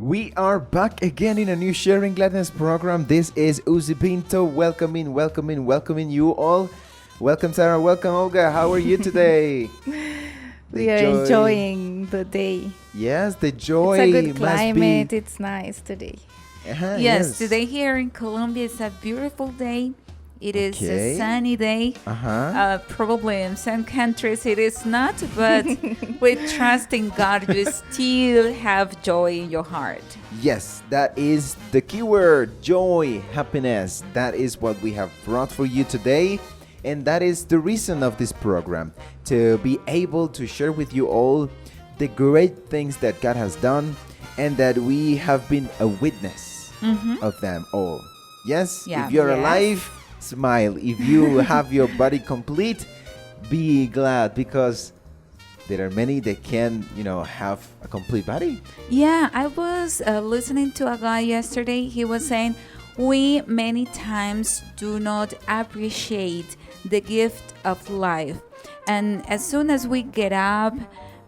We are back again in a new Sharing Gladness program. This is Uzi Pinto welcoming you all. Welcome, Sarah. Welcome, Olga. How are you today? We are enjoying the day. Yes, the joy. It's a good climate. It's nice today. Yes, today here in Colombia it's a beautiful day. It is a sunny day. Probably in some countries it is not, but with trust in God, you still have joy in your heart. Yes, that is the key word, joy, happiness. That is what we have brought for you today. And that is the reason of this program, to be able to share with you all the great things that God has done and that we have been a witness of them all. Yes, if you're alive, smile. If you have your body complete, be glad, because there are many that can, have a complete body. Yeah, I was listening to a guy yesterday. He was saying, we many times do not appreciate the gift of life. And as soon as we get up,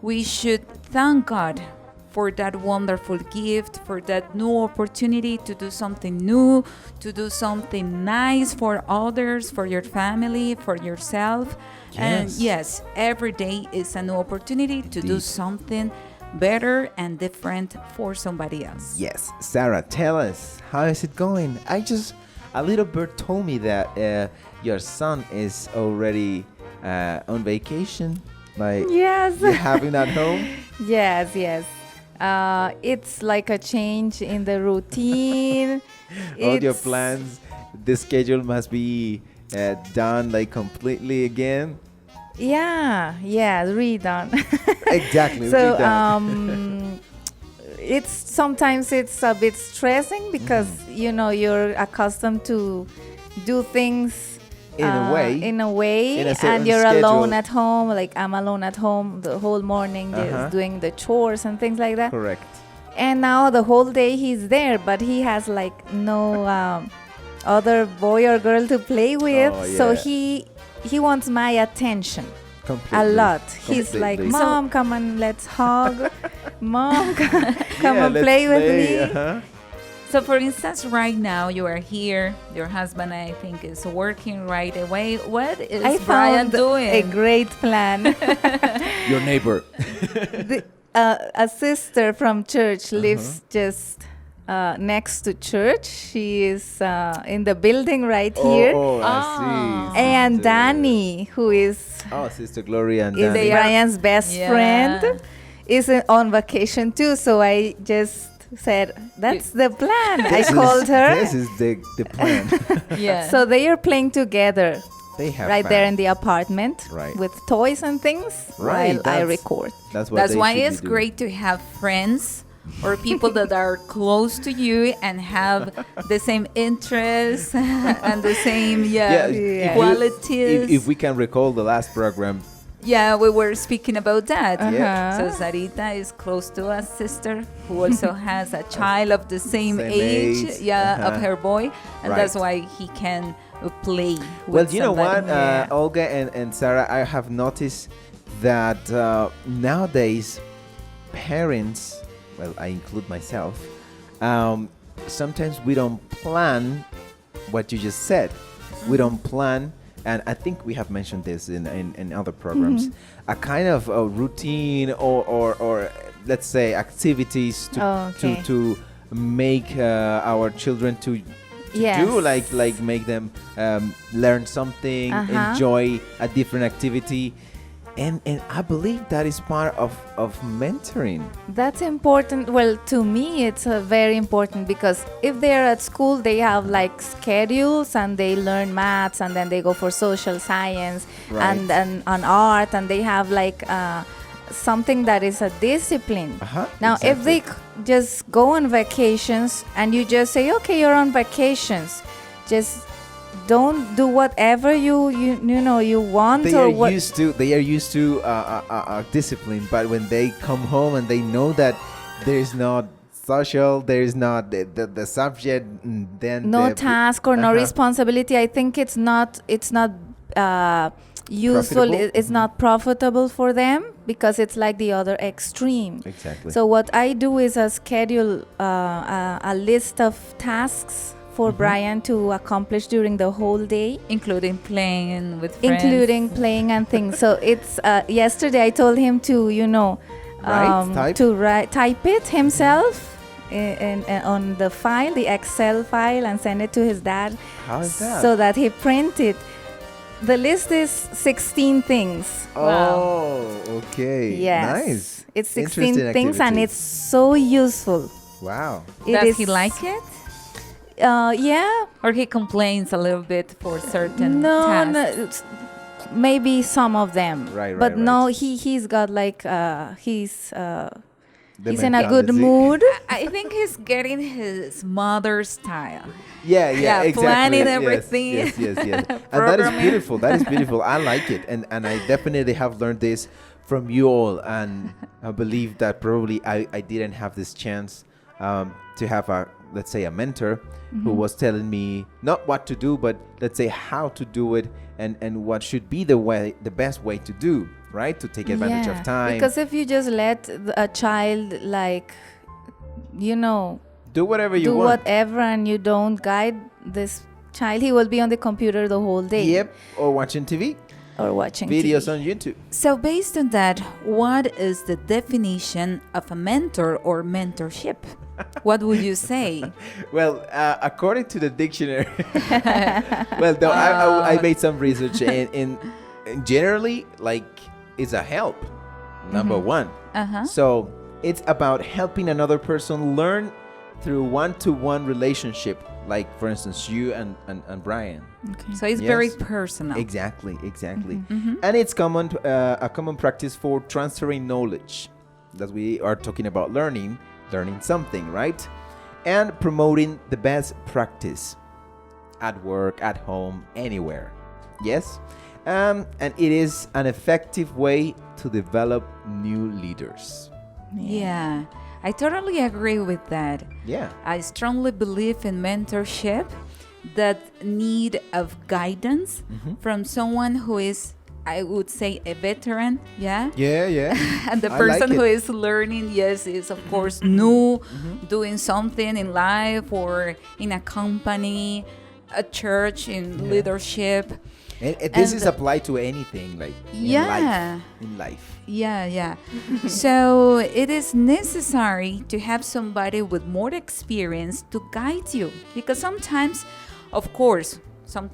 we should thank God for that wonderful gift, for that new opportunity to do something new, to do something nice for others, for your family, for yourself. Yes. And yes, every day is a new opportunity to do something better and different for somebody else. Yes. Sarah, tell us, how is it going? A little bird told me that your son is already on vacation. Like, yes. You have him at home? Yes. It's like a change in the routine. All your plans, the schedule must be done like completely again. Yeah, redone. Exactly. So sometimes it's a bit stressing because you're accustomed to do things in a way, and you're schedule. alone at home. Like I'm alone at home the whole morning, just doing the chores and things like that. Correct. And now the whole day he's there, but he has like no other boy or girl to play with. Oh, yeah. So he wants my attention. Completely. A lot. He's like, Mom, come and let's hug. Mom, come and play with me. So for instance, right now you are here, your husband I think is working right away. What is Brian doing? A great plan. Your neighbor. A sister from church lives just next to church. She is in the building right here. Oh, I see. And Danny, who is Sister Gloria and is Danny. Brian's best friend, is on vacation too. So I just said, that's the plan. I called her. This is the plan. Yeah. So they are playing together. They have right fun. there in the apartment, Right. with toys and things, Right, while I record. That's why it's great to have friends or people that are close to you and have the same interests and the same qualities. If we can recall the last program. Yeah, we were speaking about that. Yeah. So Sarita is close to a sister who also has a child of the same age, of her boy, and that's why he can play with you know what, somebody. Olga and Sarah, I have noticed that nowadays parents, well, I include myself, sometimes we don't plan what you just said. We don't plan. And I think we have mentioned this in other programs, a kind of a routine or let's say activities to make our children to do, like make them learn something, enjoy a different activity. And I believe that is part of mentoring. That's important. Well, to me, it's very important because if they're at school, they have like schedules and they learn maths and then they go for social science and on art, and they have like something that is a discipline. Now, if they just go on vacations and you just say, okay, you're on vacations, just don't do whatever you want. They are used to discipline, but when they come home and they know that there is not social, there is not the subject, then no task or no responsibility. I think it's not useful, Profitable? it's not profitable for them because it's like the other extreme. Exactly. So what I do is schedule a list of tasks for Brian to accomplish during the whole day, Including playing with friends. including playing and things. So it's yesterday I told him to type it himself on the file, the Excel file, and send it to his dad. How is that? So that he print it. The list is 16 things. Oh, okay. Yes. Nice. It's 16 Interesting things and activity. it's so useful. Wow. Does he like it? Yeah. Or he complains a little bit for certain No, tasks? maybe some of them. Right, But right, no, right. he's got like he's The in a good mentality. mood. I think he's getting his mother's style. Yeah, Yeah, exactly. planning Yes, everything. Yes, yes, yes. And that is Programming. beautiful. That is beautiful. I like it. And I definitely have learned this from you all. And I believe that probably I didn't have this chance to have let's say a mentor who was telling me not what to do, but let's say how to do it and what should be the best way to do, right? To take advantage of time. Because if you just let a child Do whatever you do want. whatever and you don't guide this child, he will be on the computer the whole day. Yep. Or watching TV. Or watching Videos TV. on YouTube. So based on that, what is the definition of a mentor or mentorship? What would you say? Well, according to the dictionary, well, no, I made some research, and in generally, like, it's a help. Number one. Uh-huh. So it's about helping another person learn through one-to-one relationship, like for instance, you and Brian. So it's Yes. very personal. Exactly. And it's a common practice for transferring knowledge, that we are talking about learning something, right? And promoting the best practice at work, at home, anywhere. Yes? And it is an effective way to develop new leaders. Yeah, I totally agree with that. Yeah. I strongly believe in mentorship, that need of guidance from someone who is, I would say, a veteran, yeah? Yeah. And the I person like who it. is learning, yes, is of course new, doing something in life or in a company, a church, in leadership. And this And is applied to anything, like Yeah. in life. Yeah. So it is necessary to have somebody with more experience to guide you, because sometimes, of course, some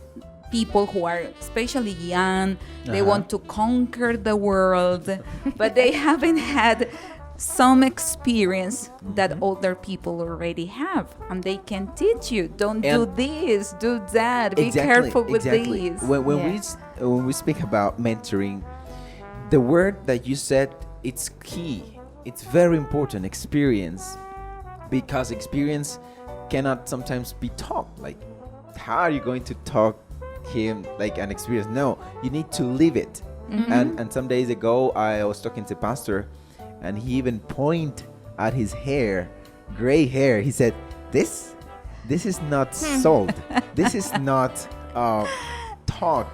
people who are especially young, they want to conquer the world, but they haven't had some experience that older people already have, and they can teach you, don't do And- this, do that, be careful with this. When we speak about mentoring, the word that you said, it's key. It's very important, experience, because experience cannot sometimes be taught. Like, how are you going to talk him like an experience? No, you need to live it. And some days ago, I was talking to Pastor, and he even pointed at his hair, gray hair. He said, "This is not sold. This is not taught.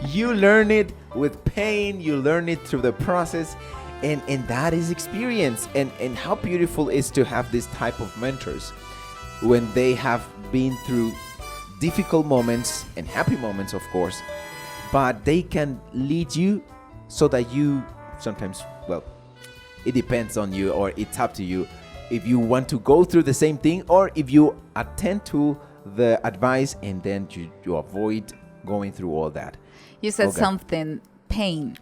You learn it with pain. You learn it through the process, and that is experience. And how beautiful it is to have this type of mentors when they have been through difficult moments and happy moments, of course, but they can lead you so that you sometimes, well, it depends on you, or it's up to you if you want to go through the same thing, or if you attend to the advice and then you avoid going through all that. You said Okay. something, pain.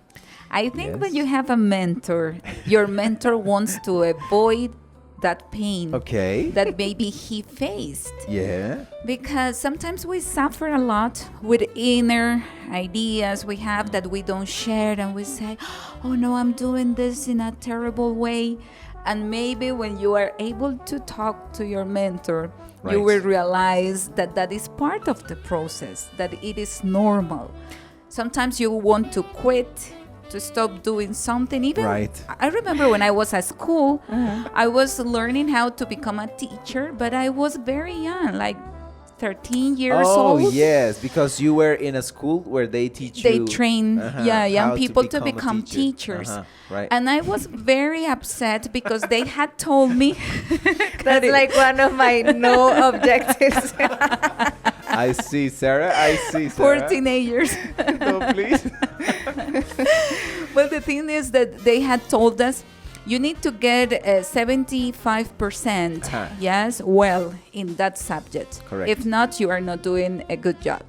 I think Yes. when you have a mentor, your mentor wants to avoid that pain Okay. that maybe he faced. Yeah. Because sometimes we suffer a lot with inner ideas we have that we don't share, and we say, oh no, I'm doing this in a terrible way. And maybe when you are able to talk to your mentor, Right. you will realize that that is part of the process, that it is normal. Sometimes you want to quit, to stop doing something. Even Right. I remember when I was at school, I was learning how to become a teacher, but I was very young, like 13 years Oh, old. yes, because you were in a school where they teach They you. train young how people to a become teacher. teachers. Right. And I was very upset because they had told me That's like one of my no objectives. I see, Sarah. I see, Sarah. for teenagers. No, please. Well, the thing is that they had told us you need to get 75%, yes, well, in that subject. Correct. If not, you are not doing a good job.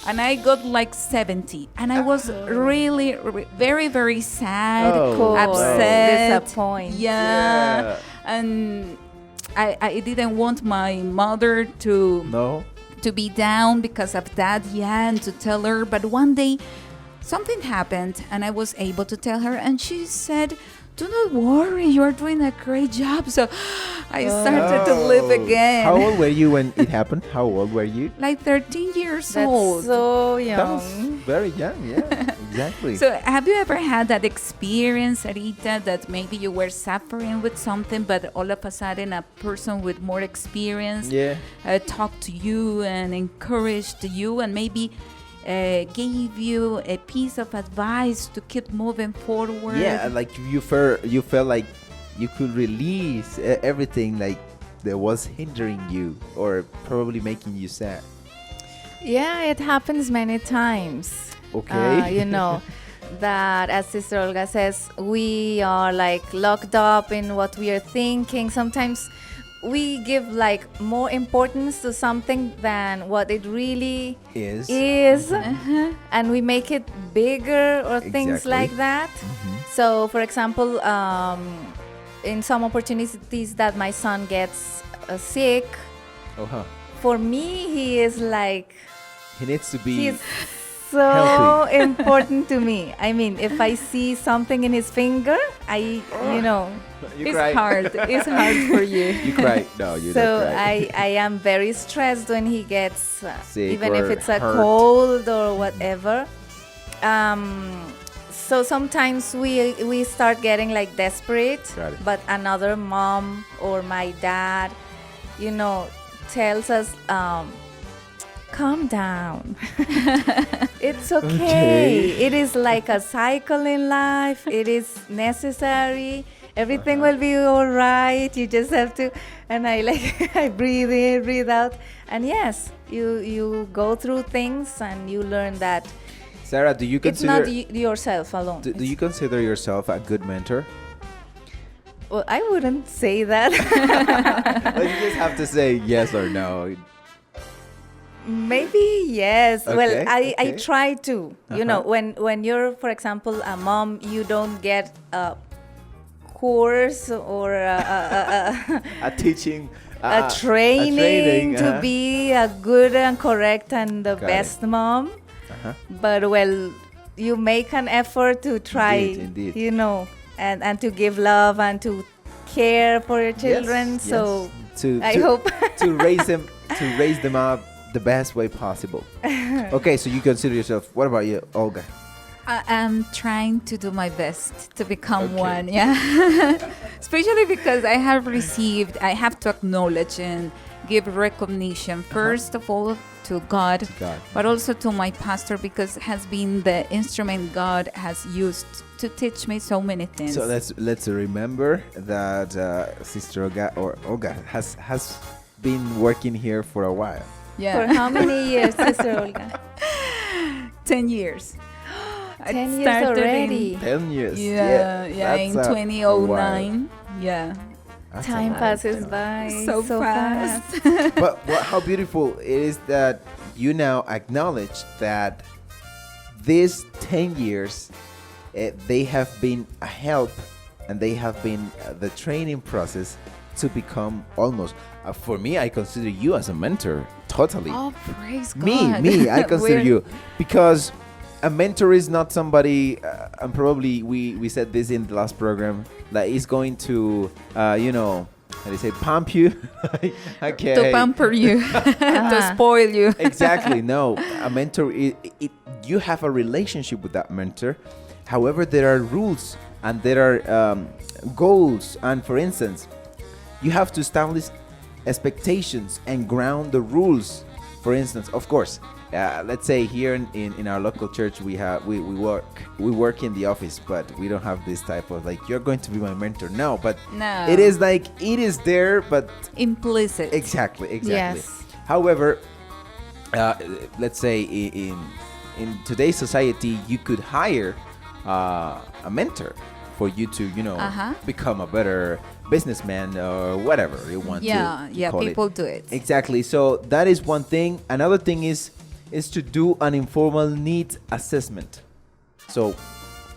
And I got like 70. And I was really, very, very sad, Oh, upset. Disappointed. Yeah. And I didn't want my mother No. to be down because of that, and to tell her. But one day, something happened, and I was able to tell her, and she said, "Do not worry, you are doing a great job." So I started to live again. How old were you when it happened? How old were you? Like 13 years That's old. so That was young. very young, yeah. Exactly. So have you ever had that experience, Rita, that maybe you were suffering with something, but all of a sudden a person with more experience Yeah. talked to you and encouraged you and maybe gave you a piece of advice to keep moving forward? Yeah, like you felt like you could release everything like that was hindering you or probably making you sad. Yeah, it happens many times. Okay. You know, that as Sister Olga says, we are like locked up in what we are thinking. Sometimes we give like more importance to something than what it really Is. and we make it bigger or things Exactly. like that. So, for example, in some opportunities that my son gets sick, Uh-huh. for me, he is like, He needs to be he's so healthy. important to me. I mean, if I see something in his finger, you know, You It's cry. hard. It's hard for you. You cry. No, you so don't cry. I am very stressed when he gets Sick even if or it's a hurt. cold or whatever. So sometimes we start getting like desperate, Got it. but another mom or my dad, you know, tells us, calm down. It's okay. It is like a cycle in life. It is necessary. Everything will be all right. You just have to, and I like, I breathe in, breathe out. And yes, you go through things and you learn that Sarah, do you it's consider not yourself alone. do you consider yourself a good mentor? Well, I wouldn't say that. Well, you just have to say yes or no. Maybe yes. Okay, Well, I okay. try to. You know, when you're, for example, a mom, you don't get a course or A teaching, a training to uh-huh. be a good and correct and the Got it. best mom. Uh-huh. But well, you make an effort to try, Indeed. you know, and to give love and to care for your children. Yes, So yes. To I hope to raise them up the best way possible. Okay, so you consider yourself. What about you, Olga? I'm trying to do my best to become Okay. one, yeah. Especially because I have to acknowledge and give recognition, first of all, to God, God. but also to my pastor because has been the instrument God has used to teach me so many things. So let's remember that Sister Olga has been working here for a while. yeah. for how many years, Sister Olga? 10 years. 10 years started already. 10 years. Yeah, that's in a 2009. Yeah. That's a Time long passes time. by So fast. But how beautiful it is that you now acknowledge that these 10 years they have been a help and they have been the training process to become almost for me, I consider you as a mentor totally. Oh, praise me God. I consider We're- you because a mentor is not somebody and probably we said this in the last program that is going to you know, how do you say, pump you. Okay, To pamper you, to spoil you. exactly. No, a mentor you have a relationship with that mentor. However, there are rules and there are goals, and for instance, you have to establish expectations and ground the rules For instance, of course, let's say here in our local church we work in the office, but we don't have this type of like you're going to be my mentor. No, but No. it is like it is there, but Implicit. exactly. Yes. However, let's say in today's society, you could hire a mentor for you to become a better businessman or whatever you want to call it. People do it. Exactly. So that is one thing. Another thing is to do an informal needs assessment. So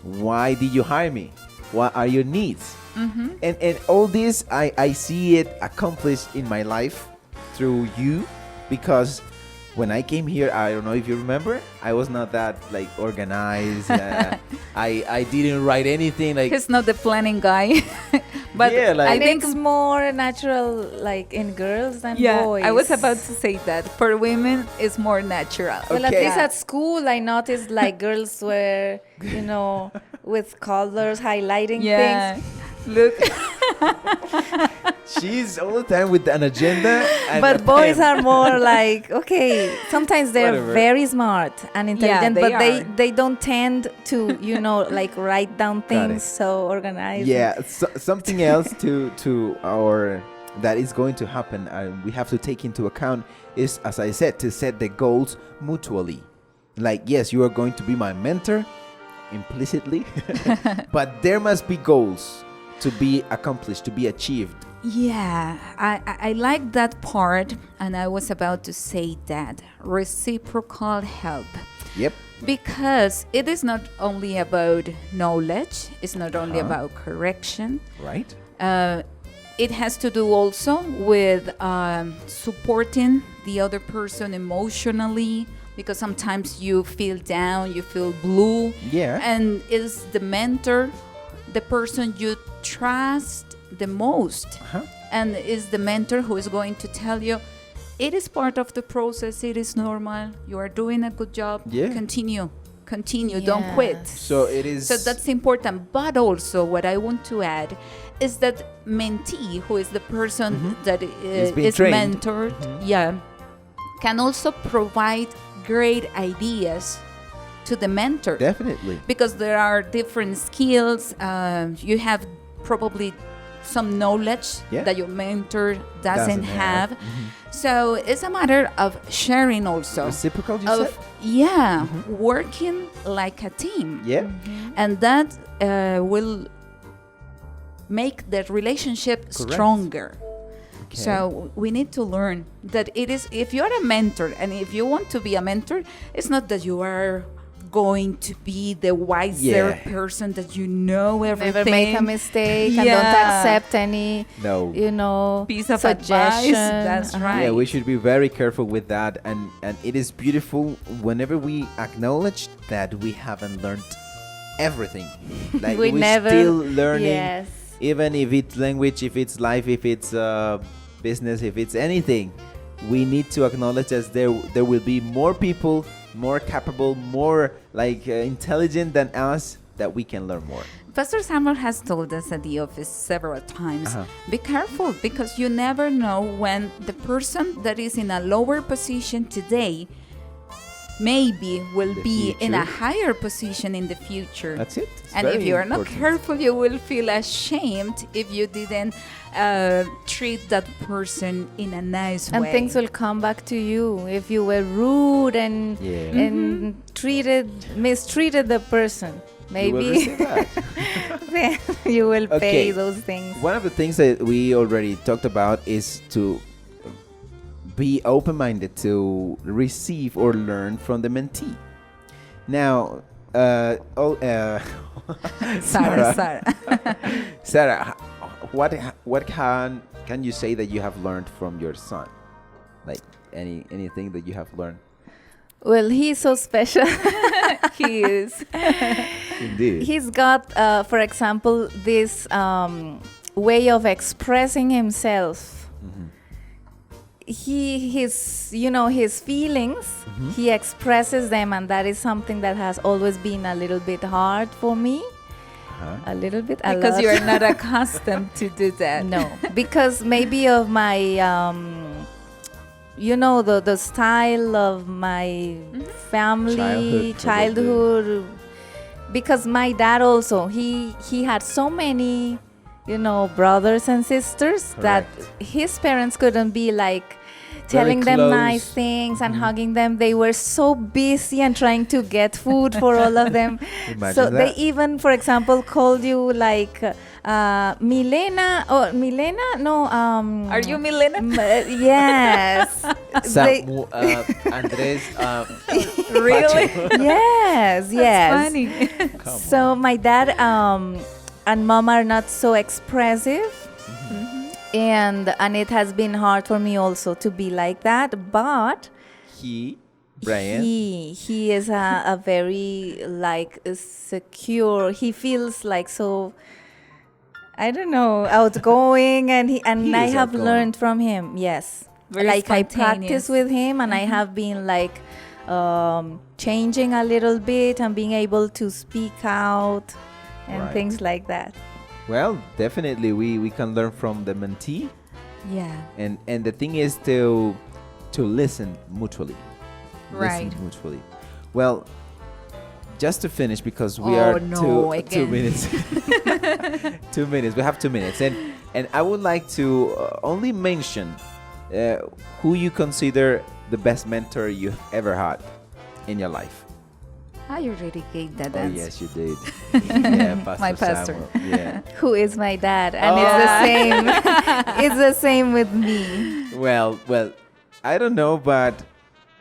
why did you hire me? What are your needs? And all this, I see it accomplished in my life through you, because when I came here, I don't know if you remember, I was not that like organized. I didn't write anything like. He's not the planning guy. But Yeah, like- I think it's more natural, like in girls than boys. I was about to say that. For women, it's more natural. Well, at Okay. least at school, I noticed like girls were, with colors, highlighting things. Look. She's all the time with an agenda. And But a boys pen. are more like, okay, sometimes they're Whatever. very smart and intelligent, they but are. they don't tend to, like write down Got it. things so organized. Yeah, something else to our that is going to happen, we have to take into account is, as I said, to set the goals mutually. Like, yes, you are going to be my mentor implicitly, but there must be goals to be accomplished, to be achieved. Yeah, I like that part, and I was about to say that reciprocal help. Yep. Because it is not only about knowledge, it's not only about correction. Right. It has to do also with supporting the other person emotionally, because sometimes you feel down, you feel blue. Yeah. And is the mentor the person you trust the most? And is the mentor who is going to tell you, it is part of the process, it is normal, you are doing a good job, continue, don't quit. So it is. So that's important. But also what I want to add is that mentee, who is the person that is trained. mentored, can also provide great ideas to the mentor. Definitely. Because there are different skills. You have probably some knowledge that your mentor doesn't have. So it's a matter of sharing also. Reciprocal, you said? Yeah, working like a team. Yeah. And that will make the relationship stronger. Okay. So we need to learn that it is, if you're a mentor and if you want to be a mentor, it's not that you are going to be the wiser person that you know everything. Never make a mistake and don't accept any, piece of suggestion. advice. That's right. Yeah, we should be very careful with that, and it is beautiful whenever we acknowledge that we haven't learned everything. Like we never still learning. Yes. Even if it's language, if it's life, if it's business, if it's anything, we need to acknowledge that there will be more people, more capable, more intelligent than us, that we can learn more. Pastor Samuel has told us at the office several times, be careful, because you never know when the person that is in a lower position today maybe will be in a higher position in the future. That's it. And if you are not careful, you will feel ashamed if you didn't treat that person in a nice way. And things will come back to you if you were rude and mistreated the person. Maybe you will pay those things. One of the things that we already talked about is to be open-minded to receive or learn from the mentee. Now, Sarah, what can you say that you have learned from your son? Like anything that you have learned? Well, he's so special. He is. Indeed. He's got, for example, this way of expressing himself. His feelings, he expresses them, and that is something that has always been a little bit hard for me. A little bit, because you are not accustomed to do that. No, because maybe of my the style of my family, childhood. Because my dad also, he had so many, brothers and sisters that his parents couldn't be like telling them nice things and hugging them. They were so busy and trying to get food for all of them. So they even, for example, called you like Milena or Milena? No. Are you Milena? Yes. Andres. Really? Yes. That's funny. So my dad and mom are not so expressive. And it has been hard for me also to be like that, but Brian, he is a very like secure. He feels like so, I don't know, outgoing, and I have outgoing. learned from him. Yes, Very like I spontaneous. practice with him, and I have been like changing a little bit and being able to speak out and things like that. Well, definitely we can learn from the mentee. Yeah. And the thing is to listen mutually. Right. Listen mutually. Well, just to finish, because we are 2 minutes. 2 minutes. We have 2 minutes. And I would like to only mention who you consider the best mentor you've ever had in your life. I already gave that Oh, answer. yes, you did. Yeah, Pastor My pastor. Samuel. Yeah. Who is my dad, and it's the same. It's the same with me. Well, I don't know, but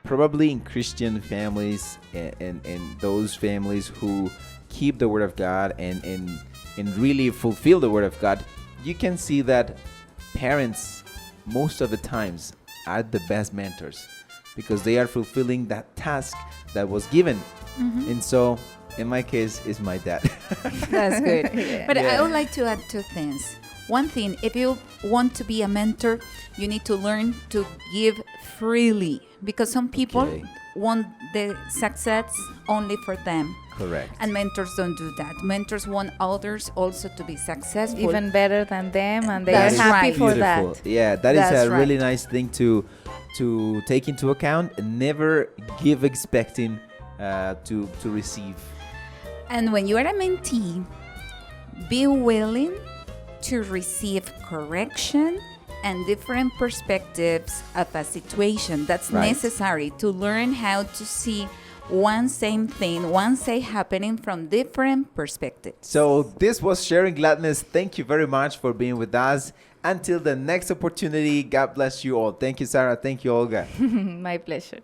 probably in Christian families and those families who keep the Word of God and really fulfill the Word of God, you can see that parents most of the times are the best mentors because they are fulfilling that task that was given. And so, in my case, it's my dad. That's good. But Yeah. I would like to add two things. One thing, if you want to be a mentor, you need to learn to give freely because some people want the success only for them. Correct. And mentors don't do that. Mentors want others also to be successful. Even better than them, and they That's are happy right. for Beautiful. that. Yeah, that is That's a really right. nice thing to take into account and never give expecting to receive. And when you are a mentee, be willing to receive correction and different perspectives of a situation. That's necessary to learn how to see one same thing, one same happening from different perspectives. So this was Sharing Gladness. Thank you very much for being with us. Until the next opportunity, God bless you all. Thank you, Sarah. Thank you, Olga. My pleasure.